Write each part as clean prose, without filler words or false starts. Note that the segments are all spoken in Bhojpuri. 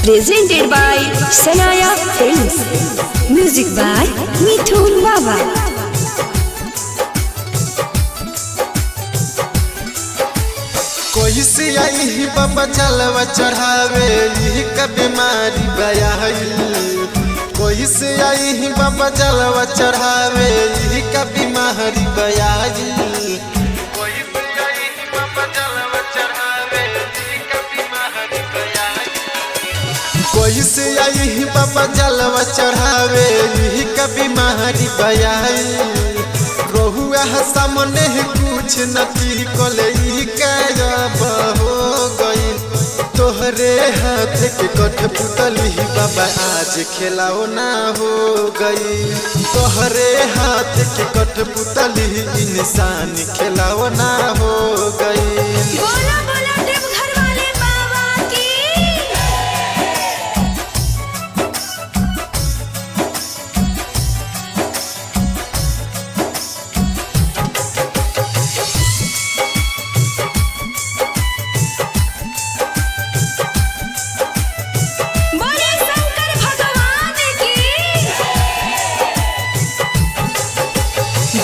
presented by Sanaya Films. Music by Mithun Baba. कोई से आई बाबा चलवा चढ़ावे का बीमारी बयाई। कोई से आई बाबा चलवा चढ़ावे का बीमारी बयाई। कोई से आई बाबा चलवा चढ़ावे का बीमारी बयाई। कोई से आई बाबा चलवा चढ़ावे का बीमारी बयाई। रहुआ सामने कुछ नती कोलई कायब हो गई। तोहरे हाथ के कठपुतली बाबा आज खिलाओ ना हो गई। तोहरे हाथ के कठपुतली इंसान खिलाओ ना हो गई। बोला बोला देवघर वाले बाबा की। बोले शंकर भगवान की।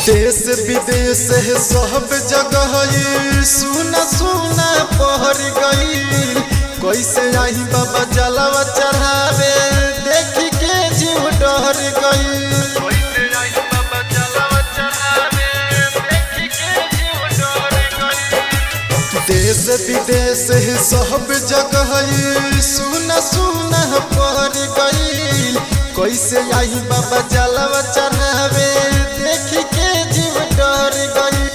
देश विदेश है सब जगह सुना सुना पहर गई। कैसे आई बाबा जलवा चढ़ावे देख के जीव डर गई। कैसे आई बाबा जलवा चढ़ावे देख के जीव डर गई। देश विदेश है सब जगह सुना सुना पहर गई। कैसे आई बाबा जलवा चढ़ावे देख के जीव डर गई।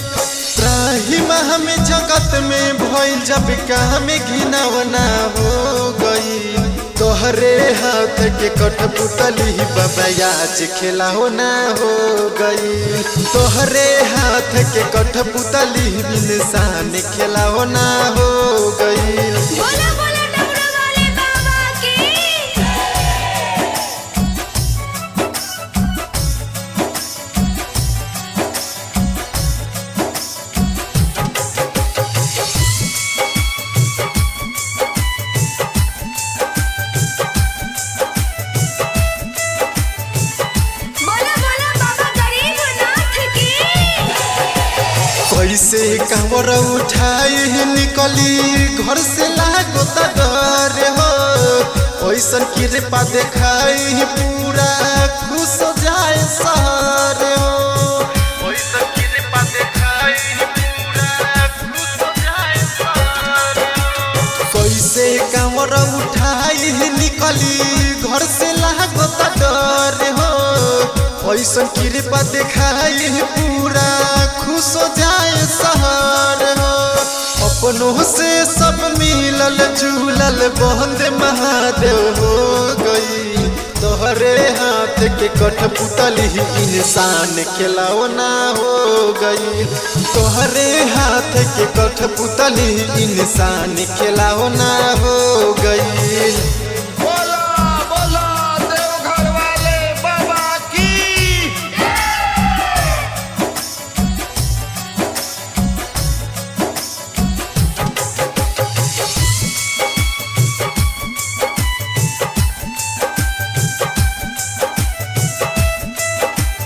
त्राहिमाम में जगत में भइल जब काम घिनौना हो गई। तोहरे हाथ के कठपुतली बाबा आज खिलाओ ना हो गई। तोहरे हाथ के कठपुतली इंसान खिलाओ ना हो गई। बोला बोला डमरू वाले बाबा की। बोला बोला बाबा गरीबनाथ की। कैसे कांवर उठाई निकली घर से लागो डर हो। ऐसन कृपा देखाई पूरा खुश जाए शहर हो। ऐसन कृपा देखाई पूरा खुश जाए शहर हो। कैसे कांवर उठाई निकली घर से लागो डर हो। ऐसन कृपा देखाई पूरा खुश जाए शहर हो। अपनों से सब मिलल झूलल बंद महादेव हो गई। तोहरे हाथ के कठपुतली इंसान खिलाओ ना हो गई। तोहरे हाथ के कठपुतली इंसान खिलाओ ना हो गई। बोला बोला देवघर वाले बाबा की।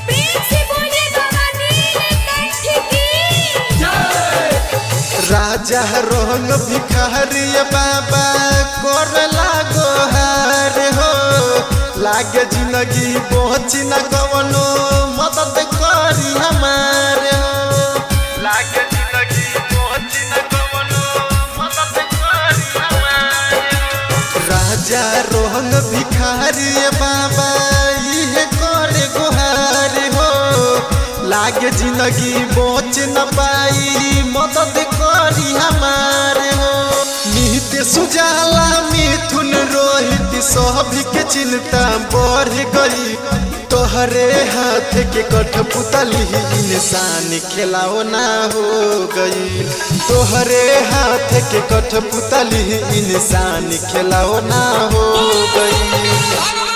प्रेम से बोले बाबा नीलकंठ की। राजा रंग भिखारी बाबा कर लागो हार हो। लागे जिंदगी पहुँची न कवनो मदद करी हमार हो। लागे जिंदगी पहुँची न कवनो मदद करी हमार हो। राजा रंग भिखारी बाबा इहे करे गुहार हो। लागे जिंदगी बच न पाई मदद करी हमार हो। नित्य सुजाला मिथुन रोहित सभी के चिंता बढ़ गई। तोहरे हाथ के कठपुतली इंसान खिलाओ ना हो गई। तोहरे हाथ के कठपुतली इंसान खिलाओ ना हो गई।